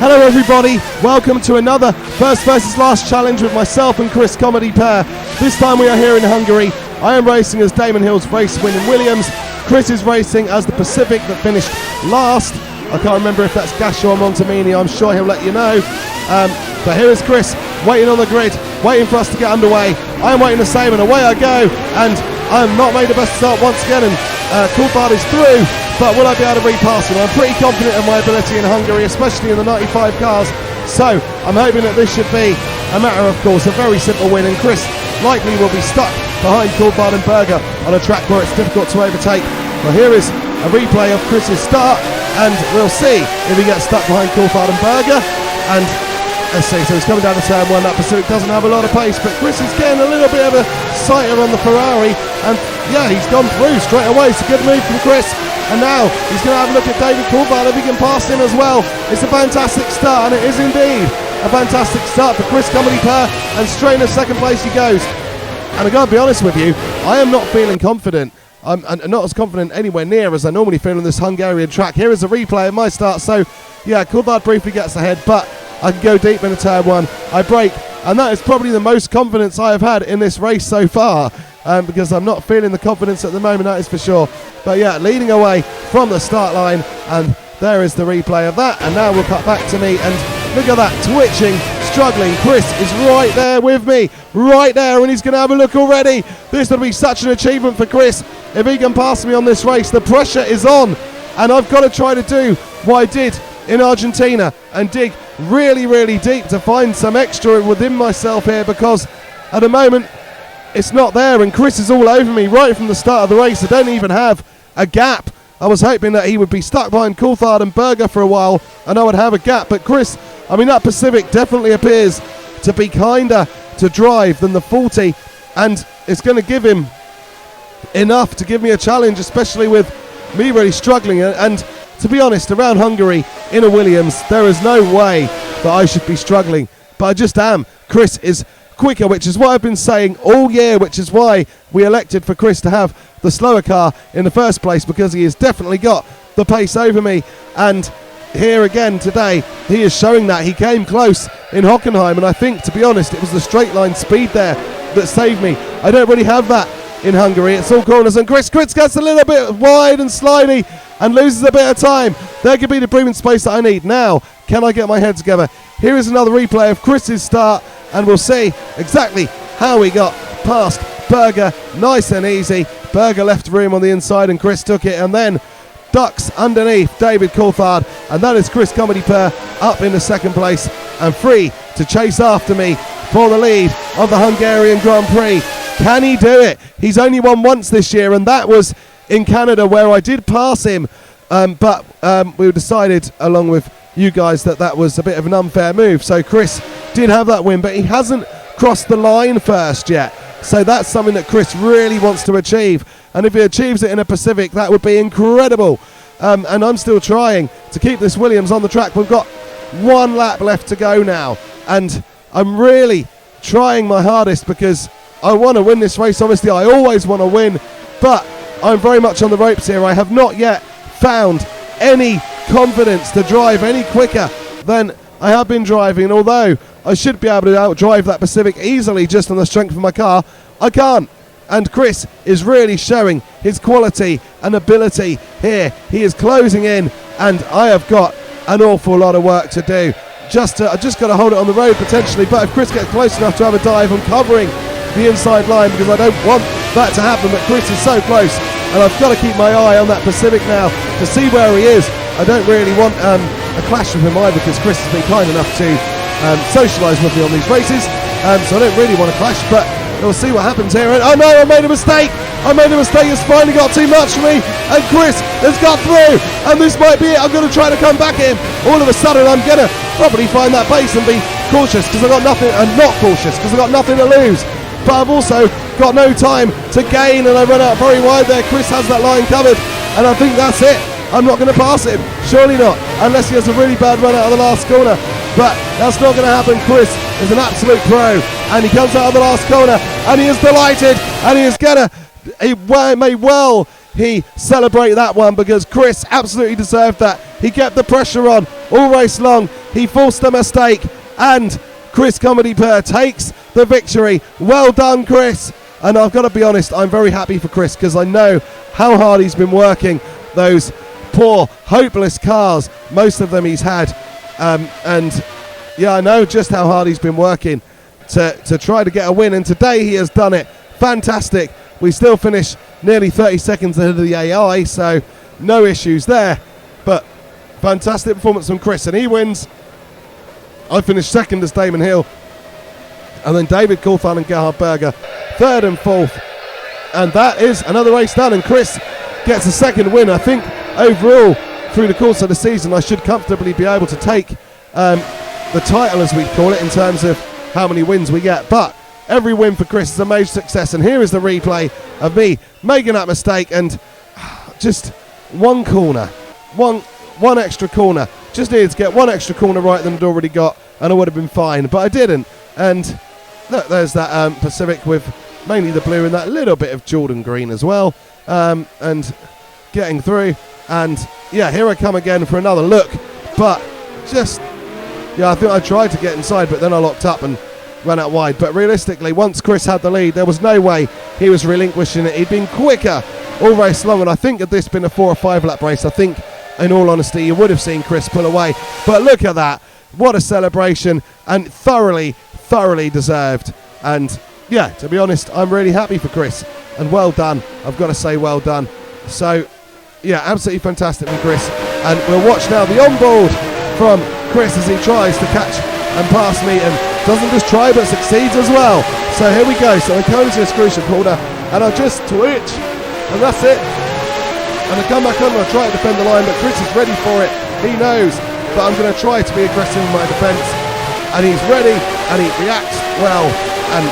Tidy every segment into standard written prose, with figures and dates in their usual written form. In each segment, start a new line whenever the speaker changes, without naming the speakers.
Hello everybody, welcome to another First versus Last challenge with myself and Chris Comedypur. This time we are here in Hungary. I am racing as Damon Hill's race winning Williams. Chris is racing as the Pacific that finished last. I can't remember if that's Gasho or Montemini, I'm sure he'll let you know. But here is Chris, waiting on the grid, waiting for us to get underway. I am waiting the same and away I go. And I am not made the best start once again, and Comedypur is through. But will I be able to repass him? I'm pretty confident of my ability in Hungary, especially in the 95 cars. So I'm hoping that this should be a matter, of course, a very simple win. And Chris likely will be stuck behind Comedypur and Berger on a track where it's difficult to overtake. Well, here is a replay of Chris's start, and we'll see if he gets stuck behind Comedypur and Berger. And let's see, so he's coming down to turn one. That Pacific doesn't have a lot of pace, but Chris is getting a little bit of a sighter on the Ferrari. And yeah, he's gone through straight away. It's a good move from Chris. And now he's going to have a look at David Comedypur if he can pass him as well. It's a fantastic start, and it is indeed a fantastic start for Chris Comedypur, and straight into second place he goes. And I got to be honest with you, I am not feeling confident. I'm not as confident anywhere near as I normally feel on this Hungarian track. Here is a replay of my start. So yeah, Comedypur briefly gets ahead, but I can go deep into turn one. I brake, and that is probably the most confidence I have had in this race so far. Because I'm not feeling the confidence at the moment, that is for sure. But yeah, leading away from the start line, and there is the replay of that. And now we'll cut back to me, and look at that, twitching, struggling. Chris is right there with me, right there, and he's going to have a look already. This will be such an achievement for Chris if he can pass me on this race. The pressure is on, and I've got to try to do what I did in Argentina and dig really, really deep to find some extra within myself here, because at the moment it's not there, and Chris is all over me right from the start of the race. I don't even have a gap. I was hoping that he would be stuck behind Coulthard and Berger for a while and I would have a gap, but Chris, I mean, that Pacific definitely appears to be kinder to drive than the 40, and it's going to give him enough to give me a challenge, especially with me really struggling. And to be honest, around Hungary in a Williams, there is no way that I should be struggling, but I just am. Chris is quicker, which is what I've been saying all year, which is why we elected for Chris to have the slower car in the first place, because he has definitely got the pace over me. And here again today, he is showing that. He came close in Hockenheim, and I think, to be honest, it was the straight line speed there that saved me. I don't really have that in Hungary. It's all corners, and Chris gets a little bit wide and slidey and loses a bit of time. There could be the breathing space that I need. Now, can I get my head together? Here is another replay of Chris's start, and we'll see exactly how we got past Berger, nice and easy. Berger left room on the inside and Chris took it, and then ducks underneath David Coulthard, and that is Chris Comedypur up in the second place and free to chase after me for the lead of the Hungarian Grand Prix. Can he do it? He's only won once this year, and that was in Canada, where I did pass him, but we decided along with you guys that was a bit of an unfair move. So Chris did have that win, but he hasn't crossed the line first yet. So that's something that Chris really wants to achieve, and if he achieves it in a Pacific, that would be incredible. And I'm still trying to keep this Williams on the track. We've got one lap left to go now, and I'm really trying my hardest because I want to win this race. Obviously I always want to win, but I'm very much on the ropes here. I have not yet found any confidence to drive any quicker than I have been driving, and although I should be able to outdrive that Pacific easily just on the strength of my car, I can't. And Chris is really showing his quality and ability here. He is closing in, and I have got an awful lot of work to do. I just got to hold it on the road potentially, but if Chris gets close enough to have a dive, I'm covering the inside line because I don't want that to happen, but Chris is so close, and I've got to keep my eye on that Pacific now to see where he is. I don't really want a clash with him either, because Chris has been kind enough to socialise with me on these races, so I don't really want to clash, but we'll see what happens here. And oh no, I made a mistake. It's finally got too much for me, and Chris has got through, and this might be it. I'm going to try to come back in. All of a sudden I'm going to probably find that pace and be cautious, because I've got nothing, and not cautious because I've got nothing to lose, but I've also got no time to gain, and I run out very wide there. Chris has that line covered, and I think that's it. I'm not going to pass him, surely not, unless he has a really bad run out of the last corner, but that's not going to happen. Chris is an absolute pro, and he comes out of the last corner, and he is delighted, and he is going to, he celebrate that one, because Chris absolutely deserved that. He kept the pressure on all race long. He forced a mistake, and Chris Comedypur takes the victory. Well done, Chris. And I've got to be honest, I'm very happy for Chris because I know how hard he's been working those poor, hopeless cars. Most of them he's had. And yeah, I know just how hard he's been working to try to get a win. And today he has done it. Fantastic. We still finish nearly 30 seconds ahead of the AI, so no issues there. But fantastic performance from Chris, and he wins. I finished second as Damon Hill. And then David Coulthard and Gerhard Berger, third and fourth. And that is another race done. And Chris gets a second win. I think overall, through the course of the season, I should comfortably be able to take the title, as we call it, in terms of how many wins we get. But every win for Chris is a major success. And here is the replay of me making that mistake. And just one corner, one extra corner. Just needed to get one extra corner right than I'd already got, and I would have been fine. But I didn't. And look, there's that Pacific with mainly the blue and that little bit of Jordan green as well, and getting through. And yeah, here I come again for another look, but just, yeah, I think I tried to get inside, but then I locked up and ran out wide. But realistically, once Chris had the lead, there was no way he was relinquishing it. He'd been quicker all race long, and I think had this been a 4 or 5 lap race, I think in all honesty you would have seen Chris pull away. But look at that, what a celebration, and thoroughly deserved. And yeah, to be honest, I'm really happy for Chris, and well done. I've got to say, well done. So yeah, absolutely fantastic from Chris. And we'll watch now the onboard from Chris as he tries to catch and pass me, and doesn't just try but succeeds as well. So here we go. So I come into this crucial corner and I just twitch, and that's it. And I come back on and I try to defend the line, but Chris is ready for it. He knows that I'm going to try to be aggressive in my defence, and he's ready, and he reacts well. And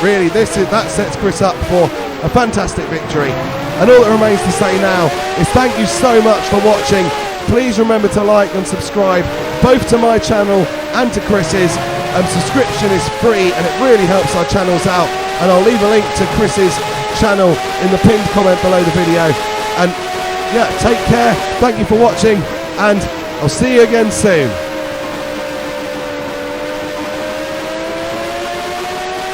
really, that sets Chris up for a fantastic victory. And all that remains to say now is thank you so much for watching. Please remember to like and subscribe, both to my channel and to Chris's. Subscription is free, and it really helps our channels out. And I'll leave a link to Chris's channel in the pinned comment below the video. And yeah, take care, thank you for watching, and I'll see you again soon.